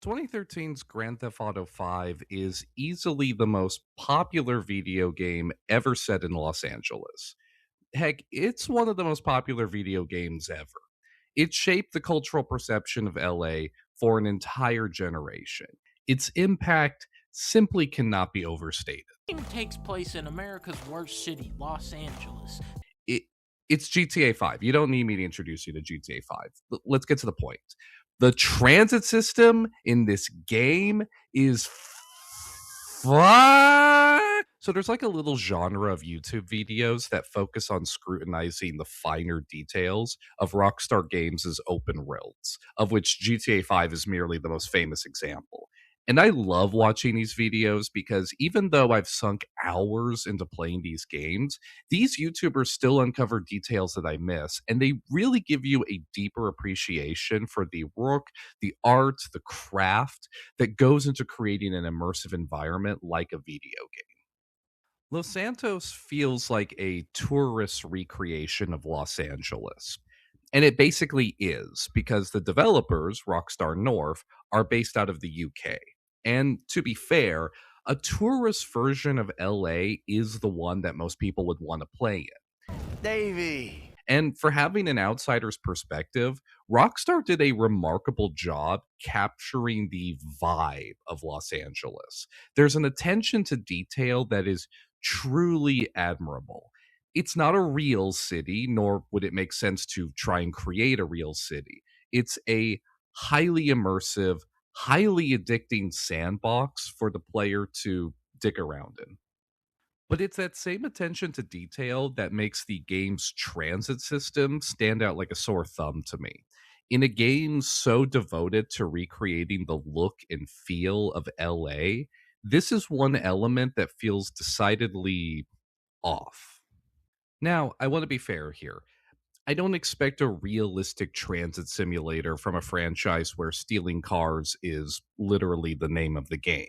2013's Grand Theft Auto 5 is easily the most popular video game ever set in Los Angeles. Heck, it's one of the most popular video games ever. It shaped the cultural perception of LA for an entire generation. Its impact simply cannot be overstated. Game takes place in America's worst city, Los Angeles. It, it's GTA 5. You don't need me to introduce you to GTA 5. Let's get to the point. The transit system in this game is fun. So there's like a little genre of YouTube videos that focus on scrutinizing the finer details of Rockstar Games' open worlds, of which GTA 5 is merely the most famous example. And I love watching these videos because even though I've sunk hours into playing these games, these YouTubers still uncover details that I miss, and they really give you a deeper appreciation for the work, the art, the craft that goes into creating an immersive environment like a video game. Los Santos feels like a tourist recreation of Los Angeles. And it basically is, because the developers, Rockstar North, are based out of the UK. And to be fair, a tourist version of LA is the one that most people would want to play in. Davey. And for having an outsider's perspective, Rockstar did a remarkable job capturing the vibe of Los Angeles. There's an attention to detail that is truly admirable. It's not a real city, nor would it make sense to try and create a real city. It's a highly immersive, highly addicting sandbox for the player to dig around in. But it's that same attention to detail that makes the game's transit system stand out like a sore thumb to me. In a game so devoted to recreating the look and feel of LA, this is one element that feels decidedly off. Now, I want to be fair here. I don't expect a realistic transit simulator from a franchise where stealing cars is literally the name of the game.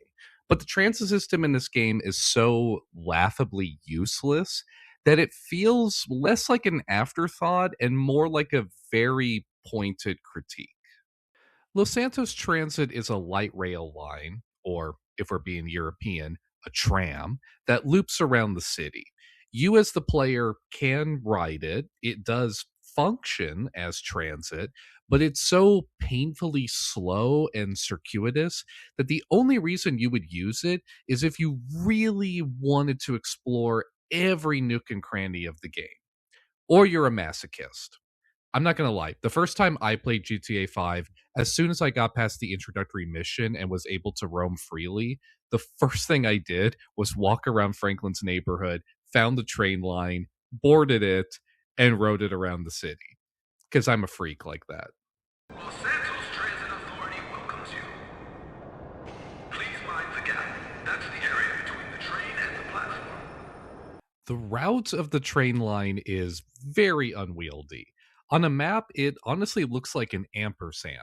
But the transit system in this game is so laughably useless that it feels less like an afterthought and more like a very pointed critique. Los Santos Transit is a light rail line, or if we're being European, a tram, that loops around the city. You, as the player, can ride it. It does function as transit, but it's so painfully slow and circuitous that the only reason you would use it is if you really wanted to explore every nook and cranny of the game, or you're a masochist. I'm not going to lie. The first time I played GTA 5, as soon as I got past the introductory mission and was able to roam freely, the first thing I did was walk around Franklin's neighborhood, found the train line, boarded it, and rode it around the city. Because I'm a freak like that. Los Santos Transit Authority welcomes you. Please mind the gap. That's the area between the train and the platform. The route of the train line is very unwieldy. On a map, it honestly looks like an ampersand.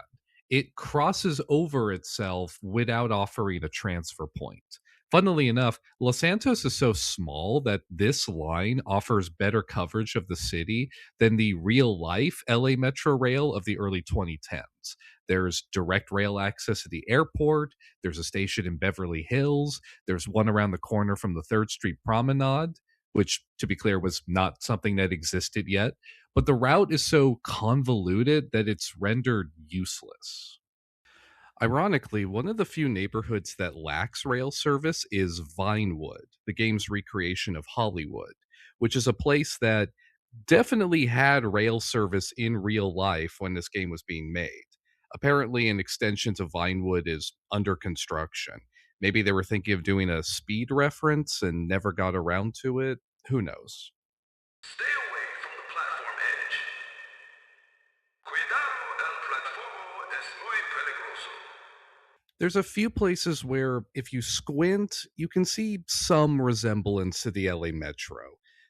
It crosses over itself without offering a transfer point. Funnily enough, Los Santos is so small that this line offers better coverage of the city than the real life LA Metro Rail of the early 2010s. There's direct rail access to the airport, there's a station in Beverly Hills, there's one around the corner from the 3rd Street Promenade, which, to be clear, was not something that existed yet. But the route is so convoluted that it's rendered useless. Ironically, one of the few neighborhoods that lacks rail service is Vinewood, the game's recreation of Hollywood, which is a place that definitely had rail service in real life when this game was being made. Apparently, an extension to Vinewood is under construction. Maybe they were thinking of doing a speed reference and never got around to it. Who knows? Stay away from the platform edge. Cuidado, el plataforma es muy peligroso. There's a few places where, if you squint, you can see some resemblance to the LA Metro.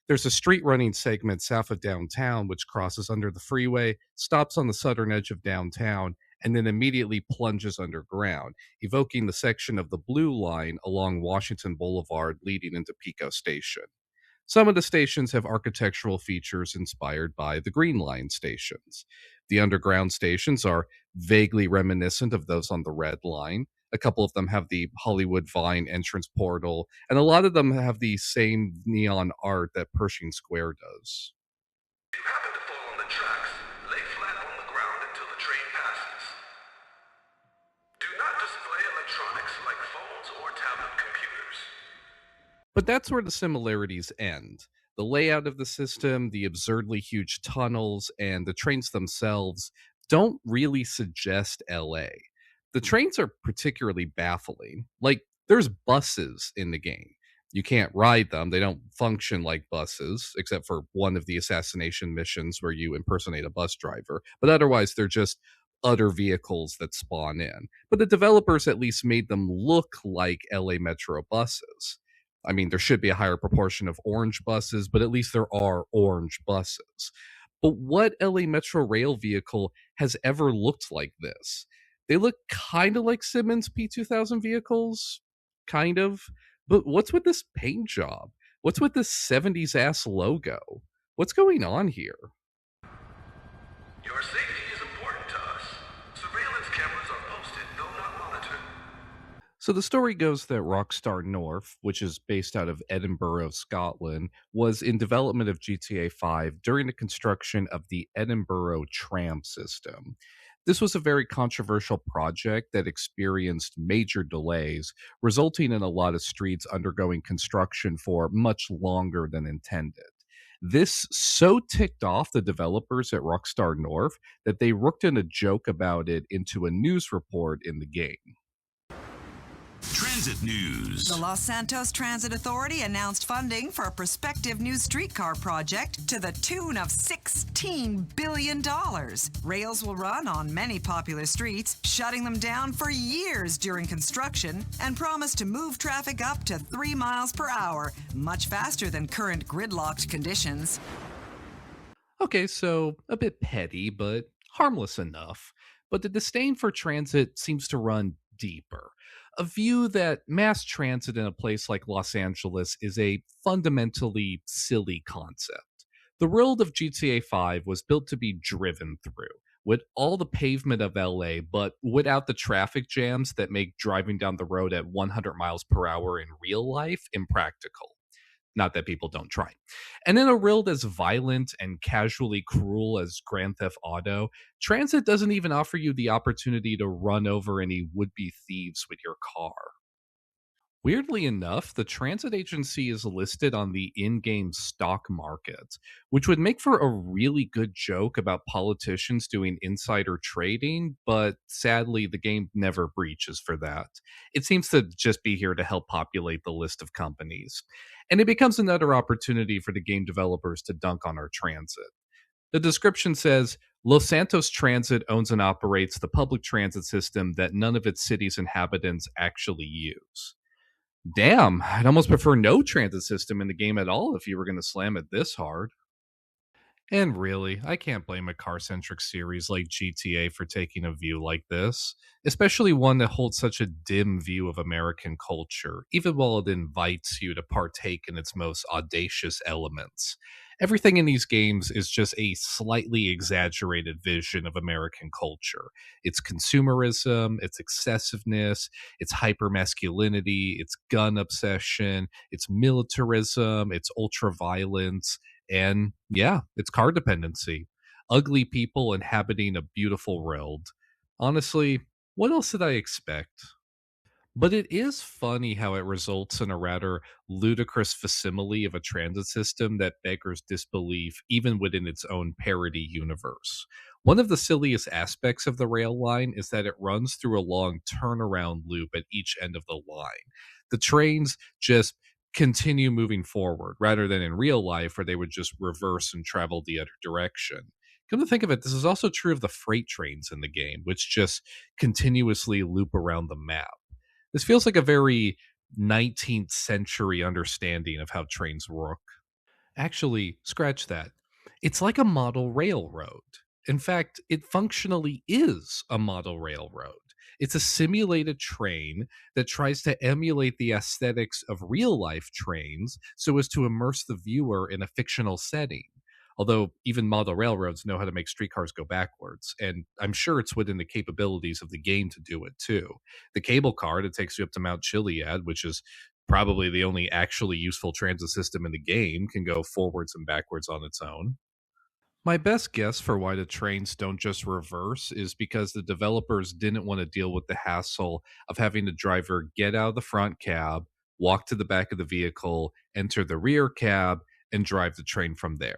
There's a street running segment south of downtown which crosses under the freeway, stops on the southern edge of downtown, and then immediately plunges underground, evoking the section of the Blue Line along Washington Boulevard leading into Pico Station. Some of the stations have architectural features inspired by the Green Line stations. The underground stations are vaguely reminiscent of those on the Red Line. A couple of them have the Hollywood Vine entrance portal, and a lot of them have the same neon art that Pershing Square does. If you happen to fall on the tracks, lay flat on the ground until the train passes. Do not display electronics like phones or tablet computers. But that's where the similarities end. The layout of the system, the absurdly huge tunnels, and the trains themselves don't really suggest LA. The trains are particularly baffling. Like, there's buses in the game. You can't ride them, they don't function like buses, except for one of the assassination missions where you impersonate a bus driver. But otherwise, they're just other vehicles that spawn in. But the developers at least made them look like LA Metro buses. I mean, there should be a higher proportion of orange buses, but at least there are orange buses. But what LA Metro rail vehicle has ever looked like this? They look kind of like Simmons P2000 vehicles, kind of. But what's with this paint job? What's with this 70s ass logo? What's going on here? Your safety is important to us. Surveillance cameras are posted, though not monitored. So the story goes that Rockstar North, which is based out of Edinburgh, Scotland, was in development of GTA 5 during the construction of the Edinburgh tram system. This was a very controversial project that experienced major delays, resulting in a lot of streets undergoing construction for much longer than intended. This so ticked off the developers at Rockstar North that they worked in a joke about it into a news report in the game. Transit news. The Los Santos Transit Authority announced funding for a prospective new streetcar project to the tune of $16 billion. Rails will run on many popular streets, shutting them down for years during construction, and promise to move traffic up to 3 miles per hour, much faster than current gridlocked conditions. Okay, so a bit petty, but harmless enough. But the disdain for transit seems to run deeper. A view that mass transit in a place like Los Angeles is a fundamentally silly concept. The world of GTA 5 was built to be driven through, with all the pavement of LA, but without the traffic jams that make driving down the road at 100 miles per hour in real life impractical. Not that people don't try. And in a world as violent and casually cruel as Grand Theft Auto, transit doesn't even offer you the opportunity to run over any would-be thieves with your car. Weirdly enough, the transit agency is listed on the in-game stock market, which would make for a really good joke about politicians doing insider trading, but sadly the game never breaches for that. It seems to just be here to help populate the list of companies. And it becomes another opportunity for the game developers to dunk on our transit. The description says, Los Santos Transit owns and operates the public transit system that none of its city's inhabitants actually use. Damn, I'd almost prefer no transit system in the game at all if you were going to slam it this hard. And really, I can't blame a car centric series like GTA for taking a view like this, especially one that holds such a dim view of American culture, even while it invites you to partake in its most audacious elements. Everything in these games is just a slightly exaggerated vision of American culture. Its consumerism, its excessiveness, its hypermasculinity, its gun obsession, its militarism, its ultraviolence, and yeah, it's car dependency. Ugly people inhabiting a beautiful world. Honestly, what else did I expect? But it is funny how it results in a rather ludicrous facsimile of a transit system that beggars disbelief even within its own parody universe. One of the silliest aspects of the rail line is that it runs through a long turnaround loop at each end of the line. The trains just continue moving forward rather than in real life where they would just reverse and travel the other direction. Come to think of it, this is also true of the freight trains in the game, which just continuously loop around the map. This feels like a very 19th century understanding of how trains work. Actually, scratch that. It's like a model railroad. In fact, it functionally is a model railroad. It's a simulated train that tries to emulate the aesthetics of real life trains so as to immerse the viewer in a fictional setting. Although even model railroads know how to make streetcars go backwards, and I'm sure it's within the capabilities of the game to do it too. The cable car that takes you up to Mount Chiliad, which is probably the only actually useful transit system in the game, can go forwards and backwards on its own. My best guess for why the trains don't just reverse is because the developers didn't want to deal with the hassle of having the driver get out of the front cab, walk to the back of the vehicle, enter the rear cab, and drive the train from there.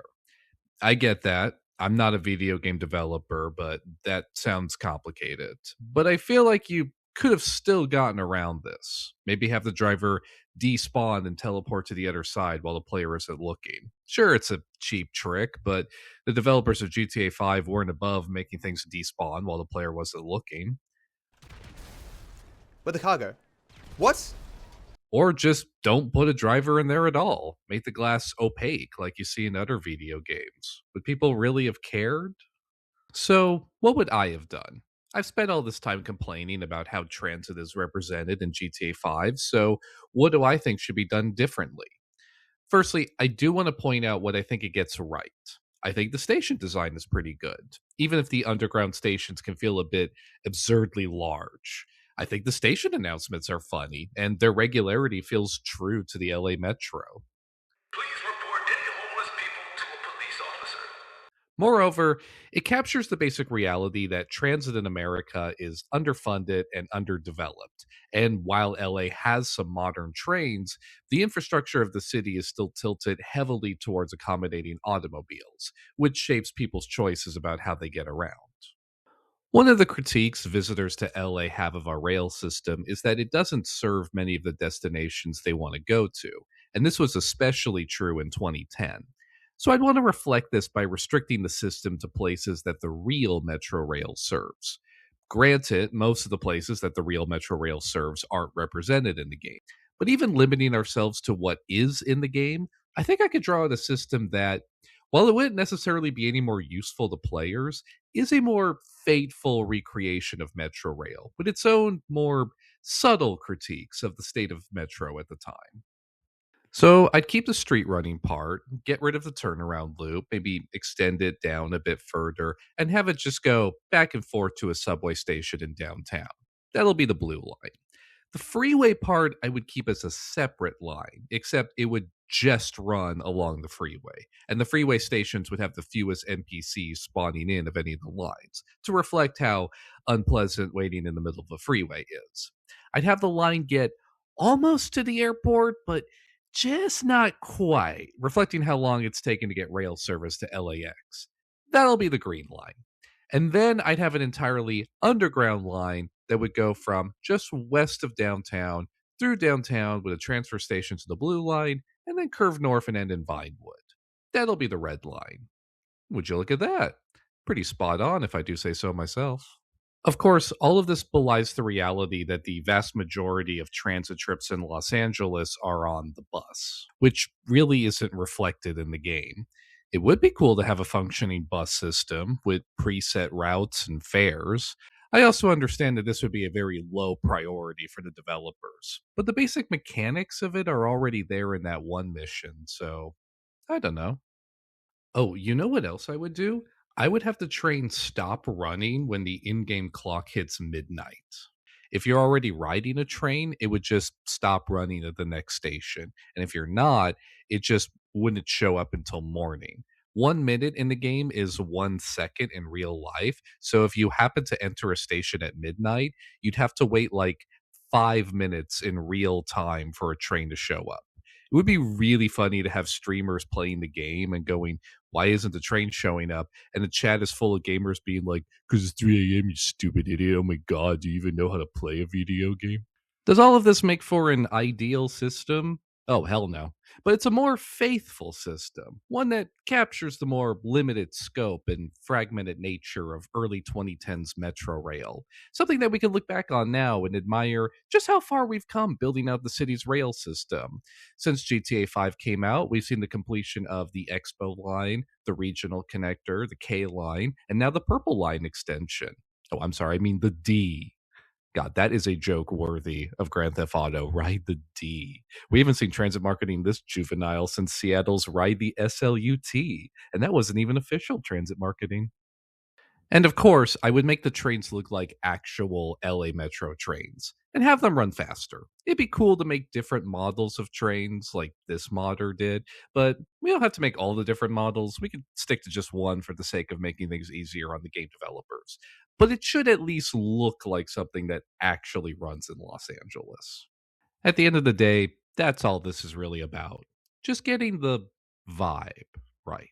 I get that. I'm not a video game developer, but that sounds complicated. But I feel like you could have still gotten around this. Maybe have the driver despawn and teleport to the other side while the player isn't looking. Sure, it's a cheap trick, but the developers of GTA 5 weren't above making things despawn while the player wasn't looking. But the cargo. What? Or just don't put a driver in there at all. Make the glass opaque like you see in other video games. Would people really have cared? So, what would I have done? I've spent all this time complaining about how transit is represented in GTA 5, so what do I think should be done differently? Firstly, I do want to point out what I think it gets right. I think the station design is pretty good, even if the underground stations can feel a bit absurdly large. I think the station announcements are funny, and their regularity feels true to the LA Metro. Please report any homeless people to a police officer. Moreover, it captures the basic reality that transit in America is underfunded and underdeveloped. And while LA has some modern trains, the infrastructure of the city is still tilted heavily towards accommodating automobiles, which shapes people's choices about how they get around. One of the critiques visitors to LA have of our rail system is that it doesn't serve many of the destinations they want to go to, and this was especially true in 2010. So I'd want to reflect this by restricting the system to places that the real Metro Rail serves. Granted, most of the places that the real Metro Rail serves aren't represented in the game, but even limiting ourselves to what is in the game, I think I could draw out a system that, while it wouldn't necessarily be any more useful to players, is a more faithful recreation of Metro Rail, with its own more subtle critiques of the state of Metro at the time. So I'd keep the street running part, get rid of the turnaround loop, maybe extend it down a bit further, and have it just go back and forth to a subway station in downtown. That'll be the blue line. The freeway part I would keep as a separate line, except it would just run along the freeway. And the freeway stations would have the fewest NPCs spawning in of any of the lines to reflect how unpleasant waiting in the middle of a freeway is. I'd have the line get almost to the airport, but just not quite, reflecting how long it's taken to get rail service to LAX. That'll be the green line. And then I'd have an entirely underground line that would go from just west of downtown through downtown with a transfer station to the blue line and then curve north and end in Vinewood. That'll be the red line. Would you look at that? Pretty spot on, if I do say so myself. Of course, all of this belies the reality that the vast majority of transit trips in Los Angeles are on the bus, which really isn't reflected in the game. It would be cool to have a functioning bus system with preset routes and fares. I also understand that this would be a very low priority for the developers, but the basic mechanics of it are already there in that one mission, so I don't know. Oh, you know what else I would do? I would have the train stop running when the in game clock hits midnight. If you're already riding a train, it would just stop running at the next station. And if you're not, it just wouldn't show up until morning. 1 minute in the game is 1 second in real life. So if you happen to enter a station at midnight, you'd have to wait like 5 minutes in real time for a train to show up. It would be really funny to have streamers playing the game and going, why isn't the train showing up? And the chat is full of gamers being like, because it's 3 a.m., you stupid idiot. Oh my God, do you even know how to play a video game? Does all of this make for an ideal system? Oh, hell no. But it's a more faithful system, one that captures the more limited scope and fragmented nature of early 2010s Metro Rail. Something that we can look back on now and admire just how far we've come building out the city's rail system. Since GTA 5 came out, we've seen the completion of the Expo line, the regional connector, the K line, and now the Purple line extension. Oh, I'm sorry, I mean the D. God, that is a joke worthy of Grand Theft Auto, Ride the D. We haven't seen transit marketing this juvenile since Seattle's Ride the SLUT, and that wasn't even official transit marketing. And of course, I would make the trains look like actual LA Metro trains and have them run faster. It'd be cool to make different models of trains like this modder did, but we don't have to make all the different models. We could stick to just one for the sake of making things easier on the game developers. But it should at least look like something that actually runs in Los Angeles. At the end of the day, that's all this is really about. Just getting the vibe right.